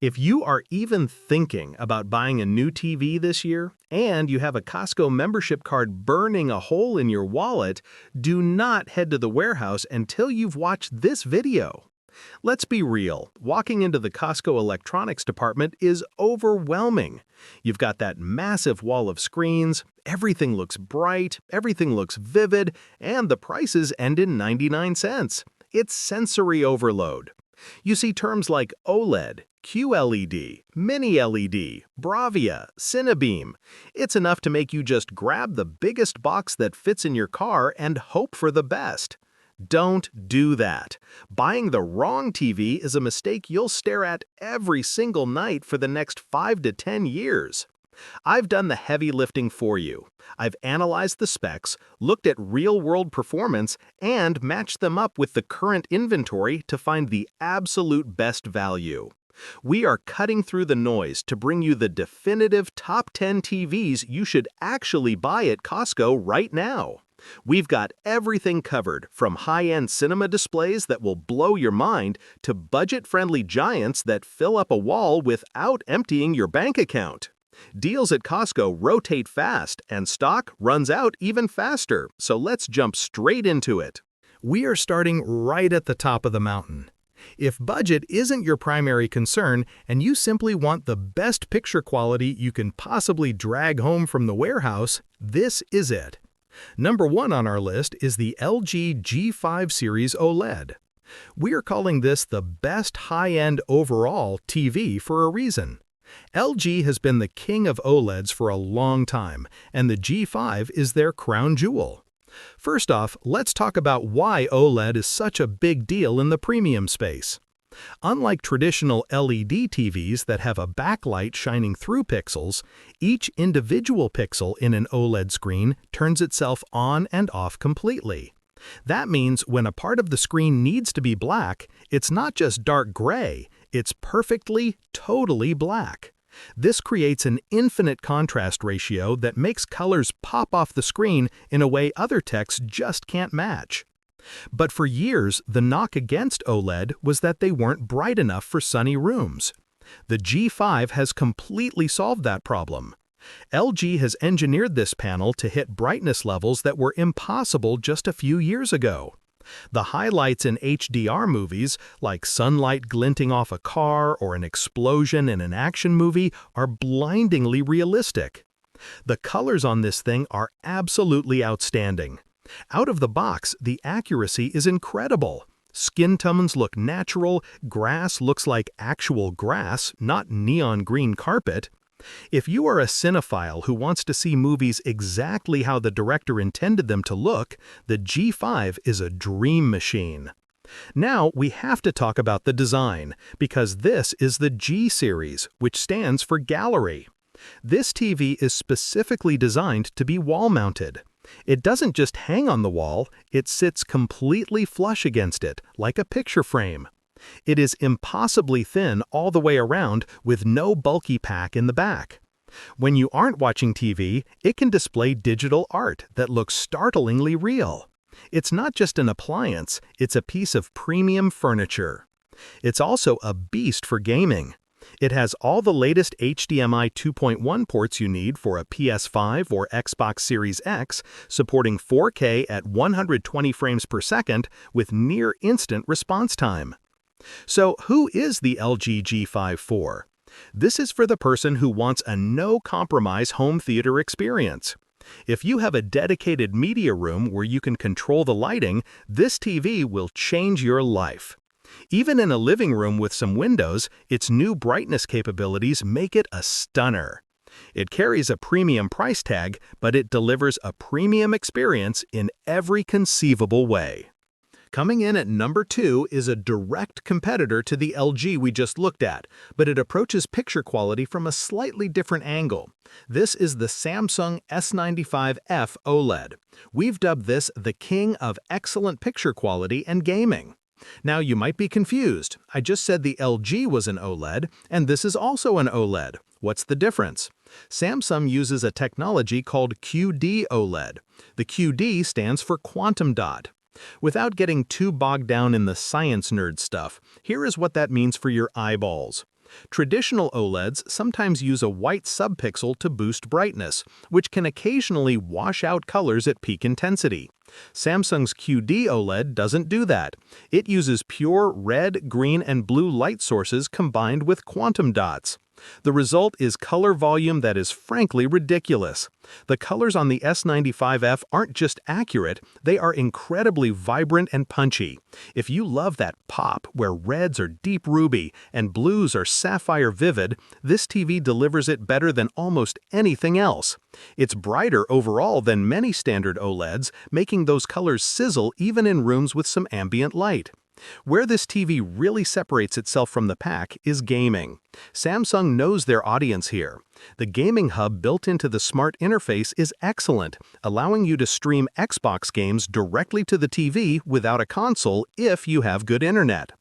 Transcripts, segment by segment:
If you are even thinking about buying a new TV this year, and you have a Costco membership card burning a hole in your wallet, do not head to the warehouse until you've watched this video. Let's be real, walking into the Costco electronics department is overwhelming. You've got that massive wall of screens, everything looks bright, everything looks vivid, and the prices end in 99 cents. It's sensory overload. You see terms like OLED, QLED, Mini LED, Bravia, Cinebeam. It's enough to make you just grab the biggest box that fits in your car and hope for the best. Don't do that. Buying the wrong TV is a mistake you'll stare at every single night for the next 5 to 10 years. I've done the heavy lifting for you. I've analyzed the specs, looked at real-world performance, and matched them up with the current inventory to find the absolute best value. We are cutting through the noise to bring you the definitive top 10 TVs you should actually buy at Costco right now. We've got everything covered, from high-end cinema displays that will blow your mind to budget-friendly giants that fill up a wall without emptying your bank account. Deals at Costco rotate fast, and stock runs out even faster, so let's jump straight into it. We are starting right at the top of the mountain. If budget isn't your primary concern and you simply want the best picture quality you can possibly drag home from the warehouse, this is it. Number 1 on our list is the LG G5 Series OLED. We are calling this the best high-end overall TV for a reason. LG has been the king of OLEDs for a long time, and the G5 is their crown jewel. First off, let's talk about why OLED is such a big deal in the premium space. Unlike traditional LED TVs that have a backlight shining through pixels, each individual pixel in an OLED screen turns itself on and off completely. That means when a part of the screen needs to be black, it's not just dark gray, it's perfectly, totally black. This creates an infinite contrast ratio that makes colors pop off the screen in a way other techs just can't match. But for years, the knock against OLED was that they weren't bright enough for sunny rooms. The G5 has completely solved that problem. LG has engineered this panel to hit brightness levels that were impossible just a few years ago. The highlights in HDR movies, like sunlight glinting off a car or an explosion in an action movie, are blindingly realistic. The colors on this thing are absolutely outstanding. Out of the box, the accuracy is incredible. Skin tones look natural, grass looks like actual grass, not neon green carpet. If you are a cinephile who wants to see movies exactly how the director intended them to look, the G5 is a dream machine. Now we have to talk about the design, because this is the G Series, which stands for Gallery. This TV is specifically designed to be wall-mounted. It doesn't just hang on the wall, it sits completely flush against it, like a picture frame. It is impossibly thin all the way around with no bulky pack in the back. When you aren't watching TV, it can display digital art that looks startlingly real. It's not just an appliance, it's a piece of premium furniture. It's also a beast for gaming. It has all the latest HDMI 2.1 ports you need for a PS5 or Xbox Series X, supporting 4K at 120 frames per second with near-instant response time. So who is the LG G5 for? This is for the person who wants a no-compromise home theater experience. If you have a dedicated media room where you can control the lighting, this TV will change your life. Even in a living room with some windows, its new brightness capabilities make it a stunner. It carries a premium price tag, but it delivers a premium experience in every conceivable way. Coming in at number 2 is a direct competitor to the LG we just looked at, but it approaches picture quality from a slightly different angle. This is the Samsung S95F OLED. We've dubbed this the king of excellent picture quality and gaming. Now you might be confused. I just said the LG was an OLED, and this is also an OLED. What's the difference? Samsung uses a technology called QD-OLED. The QD stands for quantum dot. Without getting too bogged down in the science nerd stuff, here is what that means for your eyeballs. Traditional OLEDs sometimes use a white subpixel to boost brightness, which can occasionally wash out colors at peak intensity. Samsung's QD-OLED doesn't do that. It uses pure red, green, and blue light sources combined with quantum dots. The result is color volume that is frankly ridiculous. The colors on the S95F aren't just accurate, they are incredibly vibrant and punchy. If you love that pop where reds are deep ruby and blues are sapphire vivid, this TV delivers it better than almost anything else. It's brighter overall than many standard OLEDs, making those colors sizzle even in rooms with some ambient light. Where this TV really separates itself from the pack is gaming. Samsung knows their audience here. The gaming hub built into the smart interface is excellent, allowing you to stream Xbox games directly to the TV without a console if you have good internet.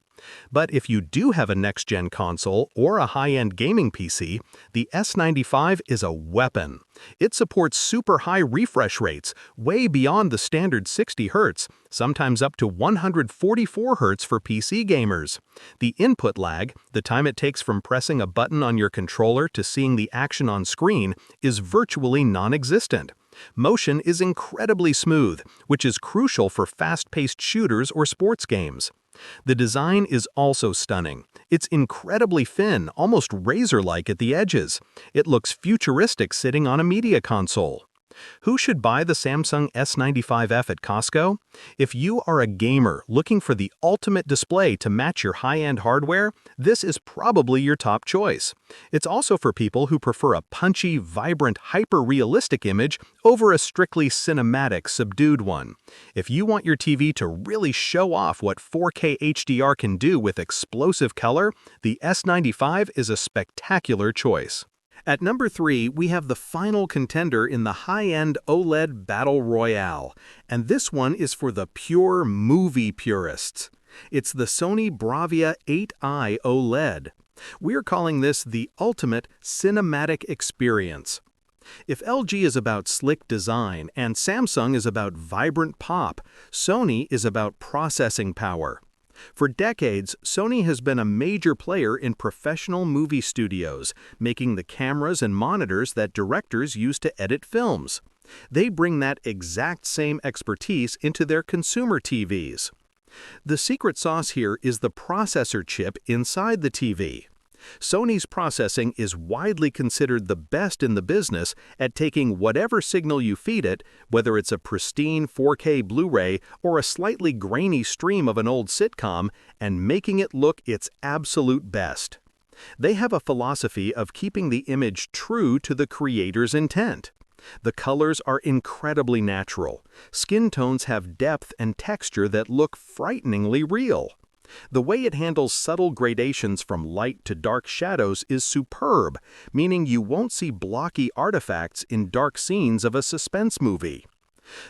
But if you do have a next-gen console or a high-end gaming PC, the S95 is a weapon. It supports super high refresh rates, way beyond the standard 60 Hz, sometimes up to 144 Hz for PC gamers. The input lag, the time it takes from pressing a button on your controller to seeing the action on screen, is virtually non-existent. Motion is incredibly smooth, which is crucial for fast-paced shooters or sports games. The design is also stunning. It's incredibly thin, almost razor-like at the edges. It looks futuristic sitting on a media console. Who should buy the Samsung S95F at Costco? If you are a gamer looking for the ultimate display to match your high-end hardware, this is probably your top choice. It's also for people who prefer a punchy, vibrant, hyper-realistic image over a strictly cinematic, subdued one. If you want your TV to really show off what 4K HDR can do with explosive color, the S95 is a spectacular choice. At number 3, we have the final contender in the high-end OLED Battle Royale, and this one is for the pure movie purists. It's the Sony Bravia 8i OLED. We're calling this the ultimate cinematic experience. If LG is about slick design and Samsung is about vibrant pop, Sony is about processing power. For decades, Sony has been a major player in professional movie studios, making the cameras and monitors that directors use to edit films. They bring that exact same expertise into their consumer TVs. The secret sauce here is the processor chip inside the TV. Sony's processing is widely considered the best in the business at taking whatever signal you feed it, whether it's a pristine 4K Blu-ray or a slightly grainy stream of an old sitcom, and making it look its absolute best. They have a philosophy of keeping the image true to the creator's intent. The colors are incredibly natural. Skin tones have depth and texture that look frighteningly real. The way it handles subtle gradations from light to dark shadows is superb, meaning you won't see blocky artifacts in dark scenes of a suspense movie.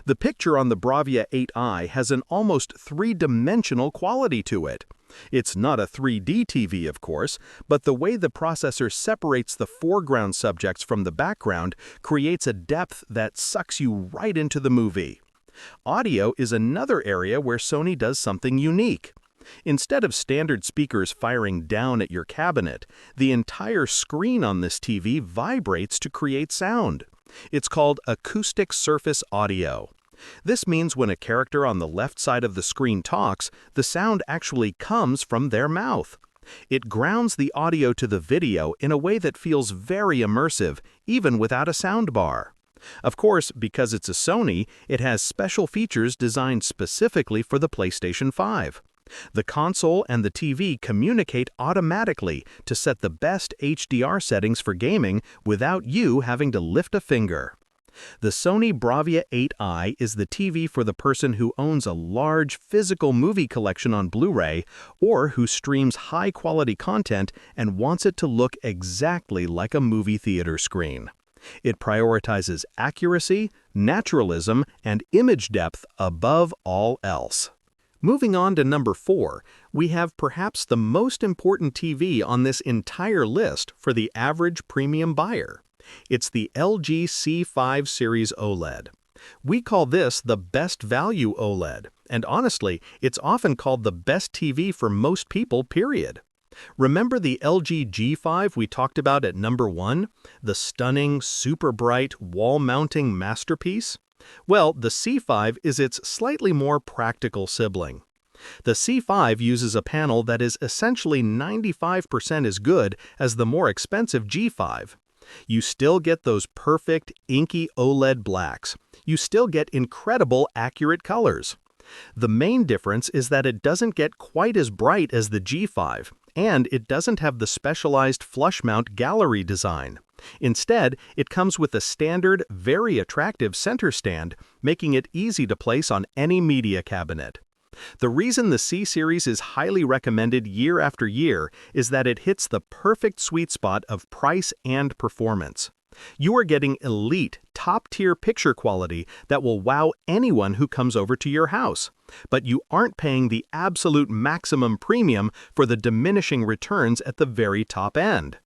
The picture on the Bravia 8i has an almost three-dimensional quality to it. It's not a 3D TV, of course, but the way the processor separates the foreground subjects from the background creates a depth that sucks you right into the movie. Audio is another area where Sony does something unique. Instead of standard speakers firing down at your cabinet, the entire screen on this TV vibrates to create sound. It's called acoustic surface audio. This means when a character on the left side of the screen talks, the sound actually comes from their mouth. It grounds the audio to the video in a way that feels very immersive, even without a soundbar. Of course, because it's a Sony, it has special features designed specifically for the PlayStation 5. The console and the TV communicate automatically to set the best HDR settings for gaming without you having to lift a finger. The Sony Bravia 8i is the TV for the person who owns a large physical movie collection on Blu-ray or who streams high-quality content and wants it to look exactly like a movie theater screen. It prioritizes accuracy, naturalism, and image depth above all else. Moving on to number 4, we have perhaps the most important TV on this entire list for the average premium buyer. It's the LG C5 Series OLED. We call this the best value OLED, and honestly, it's often called the best TV for most people, period. Remember the LG G5 we talked about at number 1? The stunning, super bright, wall-mounting masterpiece? Well, the C5 is its slightly more practical sibling. The C5 uses a panel that is essentially 95% as good as the more expensive G5. You still get those perfect, inky OLED blacks. You still get incredible, accurate colors. The main difference is that it doesn't get quite as bright as the G5, and it doesn't have the specialized flush mount gallery design. Instead, it comes with a standard, very attractive center stand, making it easy to place on any media cabinet. The reason the C Series is highly recommended year after year is that it hits the perfect sweet spot of price and performance. You are getting elite, top-tier picture quality that will wow anyone who comes over to your house. But you aren't paying the absolute maximum premium for the diminishing returns at the very top end.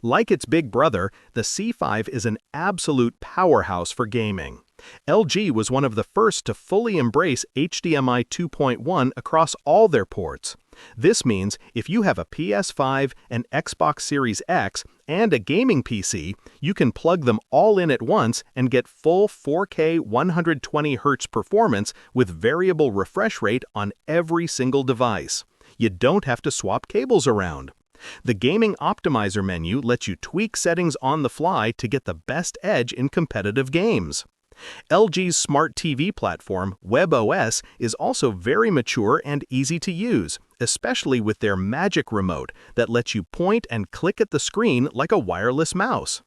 Like its big brother, the C5 is an absolute powerhouse for gaming. LG was one of the first to fully embrace HDMI 2.1 across all their ports. This means if you have a PS5, an Xbox Series X, and a gaming PC, you can plug them all in at once and get full 4K 120Hz performance with variable refresh rate on every single device. You don't have to swap cables around. The Gaming Optimizer menu lets you tweak settings on the fly to get the best edge in competitive games. LG's smart TV platform, WebOS, is also very mature and easy to use, especially with their Magic Remote that lets you point and click at the screen like a wireless mouse.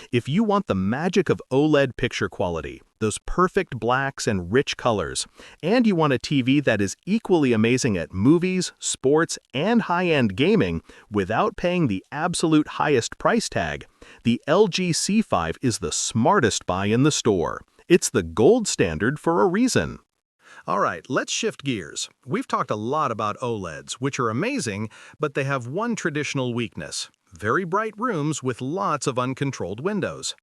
If you want the magic of OLED picture quality, those perfect blacks and rich colors, and you want a TV that is equally amazing at movies, sports, and high-end gaming without paying the absolute highest price tag, the LG C5 is the smartest buy in the store. It's the gold standard for a reason. Alright, let's shift gears. We've talked a lot about OLEDs, which are amazing, but they have one traditional weakness: very bright rooms with lots of uncontrolled windows.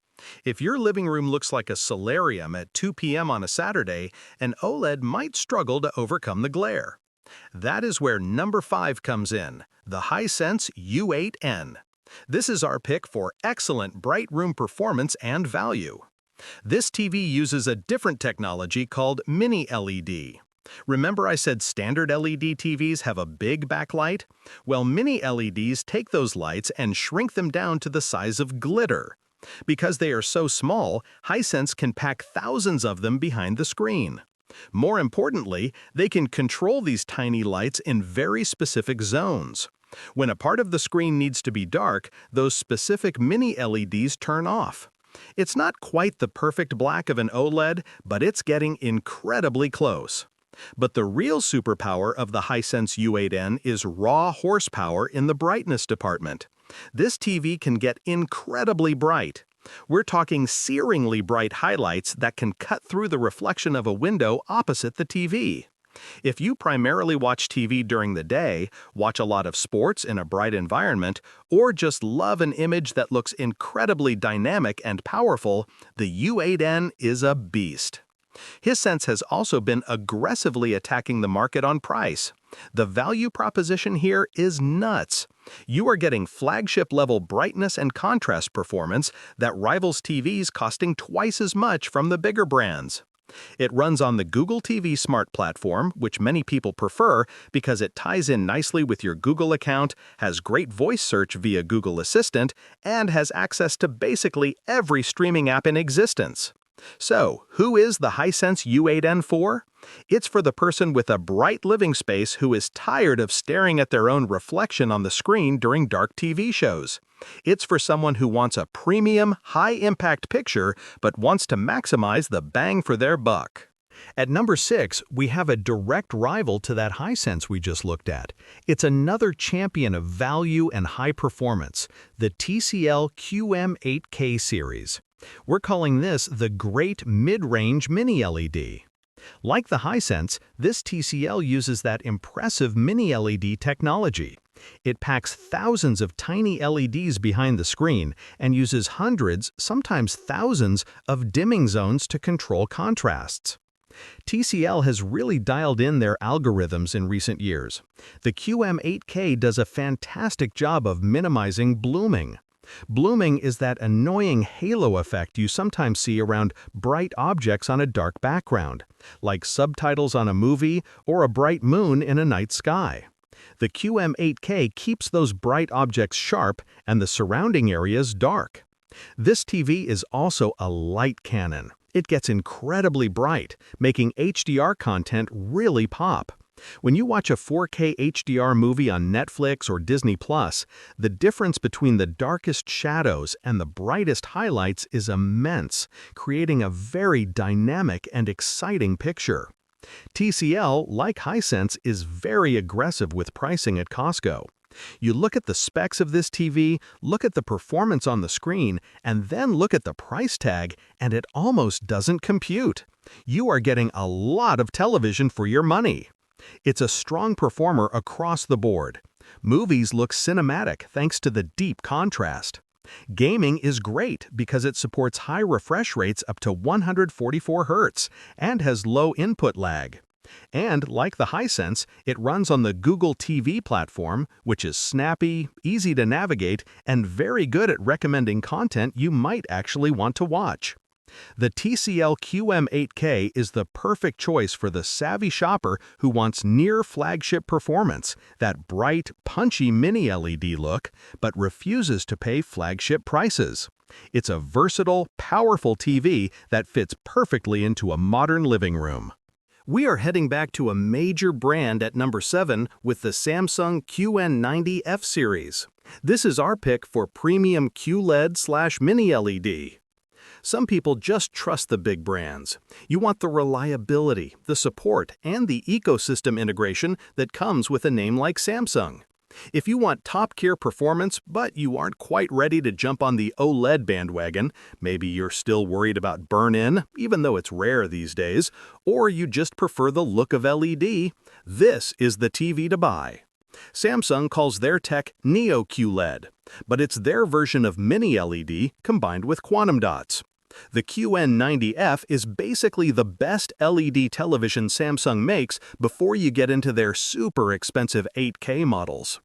If your living room looks like a solarium at 2 p.m. on a Saturday, an OLED might struggle to overcome the glare. That is where number 5 comes in, the Hisense U8N. This is our pick for excellent bright room performance and value. This TV uses a different technology called Mini LED. Remember I said standard LED TVs have a big backlight? Well, Mini LEDs take those lights and shrink them down to the size of glitter. Because they are so small, Hisense can pack thousands of them behind the screen. More importantly, they can control these tiny lights in very specific zones. When a part of the screen needs to be dark, those specific Mini LEDs turn off. It's not quite the perfect black of an OLED, but it's getting incredibly close. But the real superpower of the Hisense U8N is raw horsepower in the brightness department. This TV can get incredibly bright. We're talking searingly bright highlights that can cut through the reflection of a window opposite the TV. If you primarily watch TV during the day, watch a lot of sports in a bright environment, or just love an image that looks incredibly dynamic and powerful, the U8N is a beast. Hisense has also been aggressively attacking the market on price. The value proposition here is nuts. You are getting flagship-level brightness and contrast performance that rivals TVs costing twice as much from the bigger brands. It runs on the Google TV Smart platform, which many people prefer because it ties in nicely with your Google account, has great voice search via Google Assistant, and has access to basically every streaming app in existence. So, who is the Hisense U8N for? It's for the person with a bright living space who is tired of staring at their own reflection on the screen during dark TV shows. It's for someone who wants a premium, high-impact picture but wants to maximize the bang for their buck. At number 6, we have a direct rival to that Hisense we just looked at. It's another champion of value and high performance, the TCL QM8K Series. We're calling this the Great Mid-Range Mini LED. Like the Hisense, this TCL uses that impressive Mini LED technology. It packs thousands of tiny LEDs behind the screen and uses hundreds, sometimes thousands, of dimming zones to control contrasts. TCL has really dialed in their algorithms in recent years. The QM8K does a fantastic job of minimizing blooming. Blooming is that annoying halo effect you sometimes see around bright objects on a dark background, like subtitles on a movie or a bright moon in a night sky. The QM8K keeps those bright objects sharp and the surrounding areas dark. This TV is also a light cannon. It gets incredibly bright, making HDR content really pop. When you watch a 4K HDR movie on Netflix or Disney+, the difference between the darkest shadows and the brightest highlights is immense, creating a very dynamic and exciting picture. TCL, like Hisense, is very aggressive with pricing at Costco. You look at the specs of this TV, look at the performance on the screen, and then look at the price tag, and it almost doesn't compute. You are getting a lot of television for your money. It's a strong performer across the board. Movies look cinematic thanks to the deep contrast. Gaming is great because it supports high refresh rates up to 144 Hz and has low input lag. And like the Hisense, it runs on the Google TV platform, which is snappy, easy to navigate, and very good at recommending content you might actually want to watch. The TCL QM8K is the perfect choice for the savvy shopper who wants near-flagship performance, that bright, punchy mini-LED look, but refuses to pay flagship prices. It's a versatile, powerful TV that fits perfectly into a modern living room. We are heading back to a major brand at number 7 with the Samsung QN90F Series. This is our pick for premium QLED/mini LED. Some people just trust the big brands. You want the reliability, the support, and the ecosystem integration that comes with a name like Samsung. If you want top-tier performance, but you aren't quite ready to jump on the OLED bandwagon, maybe you're still worried about burn-in, even though it's rare these days, or you just prefer the look of LED, this is the TV to buy. Samsung calls their tech Neo QLED, but it's their version of mini LED combined with quantum dots. The QN90F is basically the best LED television Samsung makes before you get into their super expensive 8K models.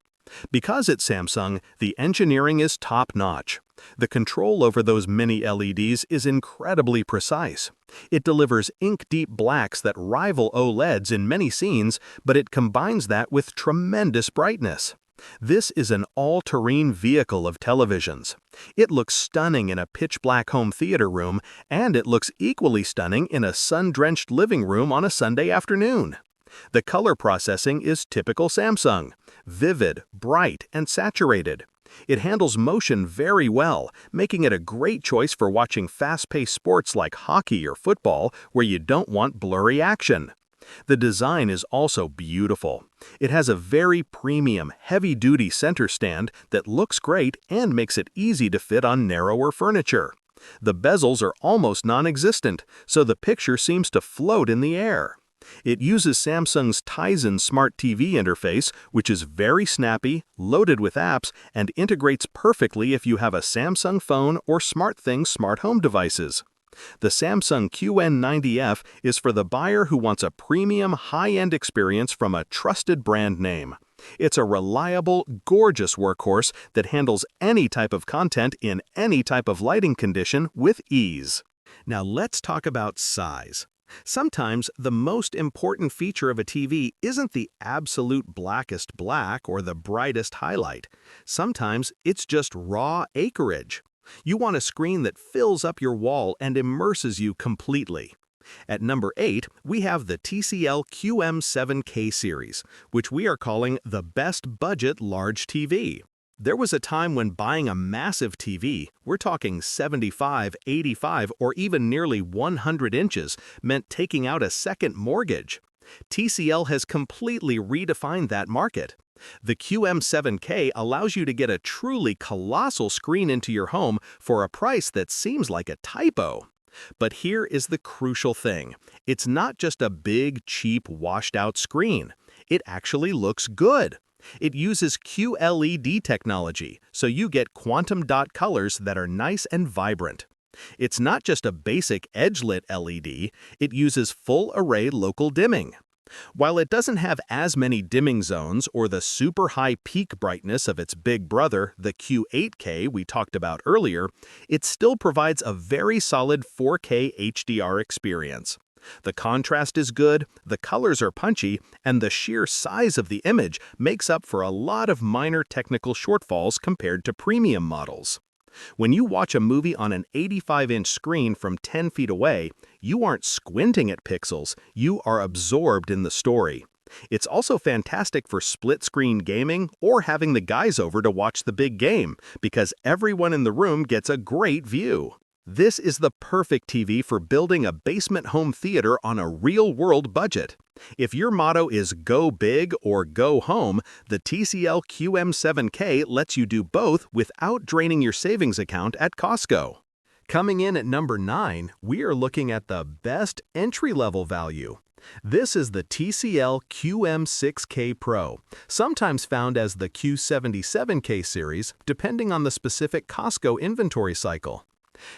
Because it's Samsung, the engineering is top-notch. The control over those mini LEDs is incredibly precise. It delivers ink-deep blacks that rival OLEDs in many scenes, but it combines that with tremendous brightness. This is an all-terrain vehicle of televisions. It looks stunning in a pitch-black home theater room, and it looks equally stunning in a sun-drenched living room on a Sunday afternoon. The color processing is typical Samsung: vivid, bright, and saturated. It handles motion very well, making it a great choice for watching fast-paced sports like hockey or football where you don't want blurry action. The design is also beautiful. It has a very premium, heavy-duty center stand that looks great and makes it easy to fit on narrower furniture. The bezels are almost non-existent, so the picture seems to float in the air. It uses Samsung's Tizen Smart TV interface, which is very snappy, loaded with apps, and integrates perfectly if you have a Samsung phone or SmartThings smart home devices. The Samsung QN90F is for the buyer who wants a premium, high-end experience from a trusted brand name. It's a reliable, gorgeous workhorse that handles any type of content in any type of lighting condition with ease. Now let's talk about size. Sometimes the most important feature of a TV isn't the absolute blackest black or the brightest highlight. Sometimes it's just raw acreage. You want a screen that fills up your wall and immerses you completely. At number 8, we have the TCL QM7K Series, which we are calling the best budget large TV. There was a time when buying a massive TV, we're talking 75, 85, or even nearly 100 inches, meant taking out a second mortgage. TCL has completely redefined that market. The QM7K allows you to get a truly colossal screen into your home for a price that seems like a typo. But here is the crucial thing. It's not just a big, cheap, washed-out screen. It actually looks good. It uses QLED technology, so you get quantum dot colors that are nice and vibrant. It's not just a basic edge-lit LED, it uses full-array local dimming. While it doesn't have as many dimming zones or the super high peak brightness of its big brother, the Q8K we talked about earlier, it still provides a very solid 4K HDR experience. The contrast is good, the colors are punchy, and the sheer size of the image makes up for a lot of minor technical shortfalls compared to premium models. When you watch a movie on an 85-inch screen from 10 feet away, you aren't squinting at pixels, you are absorbed in the story. It's also fantastic for split-screen gaming or having the guys over to watch the big game, because everyone in the room gets a great view. This is the perfect TV for building a basement home theater on a real-world budget. If your motto is go big or go home, the TCL QM7K lets you do both without draining your savings account at Costco. Coming in at number 9, we are looking at the best entry-level value. This is the TCL QM6K Pro, sometimes found as the Q77K Series, depending on the specific Costco inventory cycle.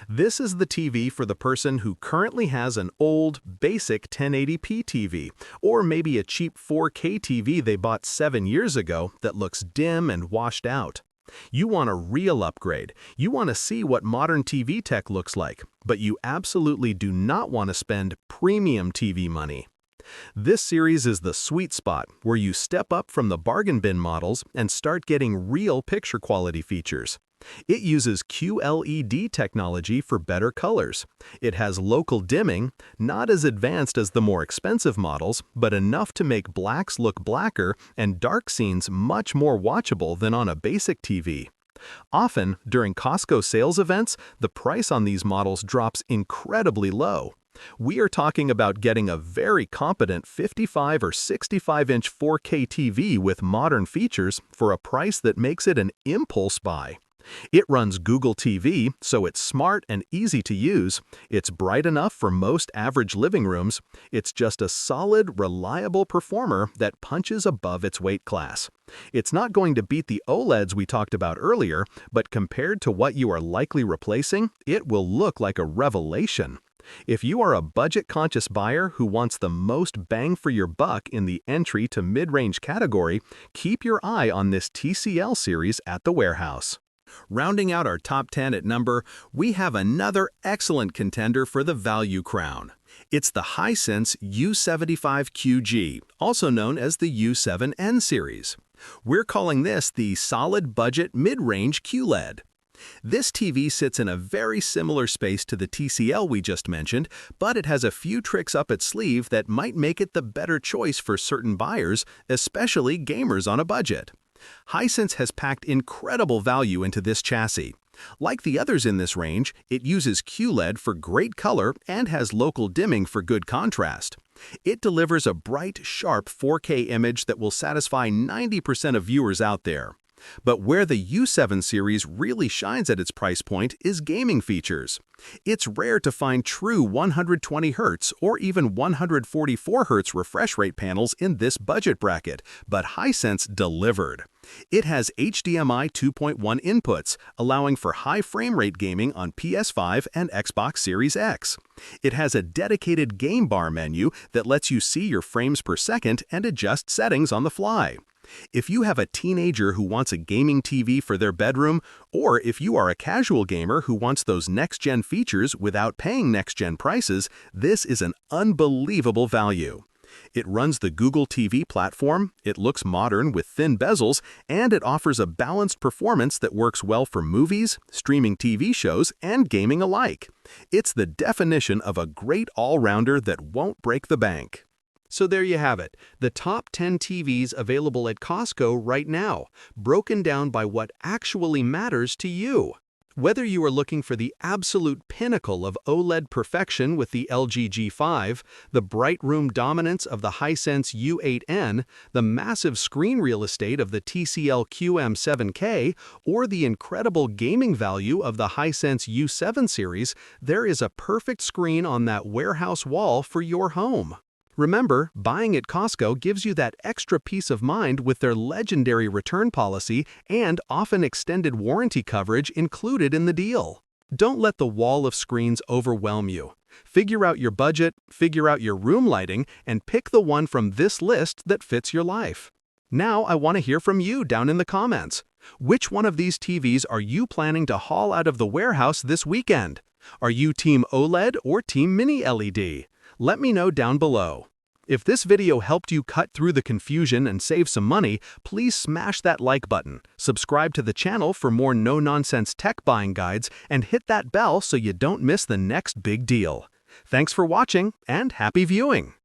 This is the TV for the person who currently has an old, basic 1080p TV, or maybe a cheap 4K TV they bought 7 years ago that looks dim and washed out. You want a real upgrade. You want to see what modern TV tech looks like, but you absolutely do not want to spend premium TV money. This series is the sweet spot where you step up from the bargain bin models and start getting real picture quality features. It uses QLED technology for better colors. It has local dimming, not as advanced as the more expensive models, but enough to make blacks look blacker and dark scenes much more watchable than on a basic TV. Often, during Costco sales events, the price on these models drops incredibly low. We are talking about getting a very competent 55 or 65-inch 4K TV with modern features for a price that makes it an impulse buy. It runs Google TV, so it's smart and easy to use. It's bright enough for most average living rooms. It's just a solid, reliable performer that punches above its weight class. It's not going to beat the OLEDs we talked about earlier, but compared to what you are likely replacing, it will look like a revelation. If you are a budget-conscious buyer who wants the most bang for your buck in the entry to mid-range category, keep your eye on this TCL series at the warehouse. Rounding out our top 10 at number, we have another excellent contender for the value crown. It's the Hisense U75QG, also known as the U7N series. We're calling this the solid budget mid-range QLED. This TV sits in a very similar space to the TCL we just mentioned, but it has a few tricks up its sleeve that might make it the better choice for certain buyers, especially gamers on a budget. Hisense has packed incredible value into this chassis. Like the others in this range, it uses QLED for great color and has local dimming for good contrast. It delivers a bright, sharp 4K image that will satisfy 90% of viewers out there. But where the U7 series really shines at its price point is gaming features. It's rare to find true 120 Hz or even 144 Hz refresh rate panels in this budget bracket, but Hisense delivered. It has HDMI 2.1 inputs, allowing for high frame rate gaming on PS5 and Xbox Series X. It has a dedicated game bar menu that lets you see your frames per second and adjust settings on the fly. If you have a teenager who wants a gaming TV for their bedroom, or if you are a casual gamer who wants those next-gen features without paying next-gen prices, this is an unbelievable value. It runs the Google TV platform, it looks modern with thin bezels, and it offers a balanced performance that works well for movies, streaming TV shows, and gaming alike. It's the definition of a great all-rounder that won't break the bank. So there you have it, the top 10 TVs available at Costco right now, broken down by what actually matters to you. Whether you are looking for the absolute pinnacle of OLED perfection with the LG G5, the bright room dominance of the Hisense U8N, the massive screen real estate of the TCL QM7K, or the incredible gaming value of the Hisense U7 series, there is a perfect screen on that warehouse wall for your home. Remember, buying at Costco gives you that extra peace of mind with their legendary return policy and often extended warranty coverage included in the deal. Don't let the wall of screens overwhelm you. Figure out your budget, figure out your room lighting, and pick the one from this list that fits your life. Now I want to hear from you down in the comments. Which one of these TVs are you planning to haul out of the warehouse this weekend? Are you Team OLED or Team Mini LED? Let me know down below. If this video helped you cut through the confusion and save some money, please smash that like button, subscribe to the channel for more no-nonsense tech buying guides, and hit that bell so you don't miss the next big deal. Thanks for watching, and happy viewing!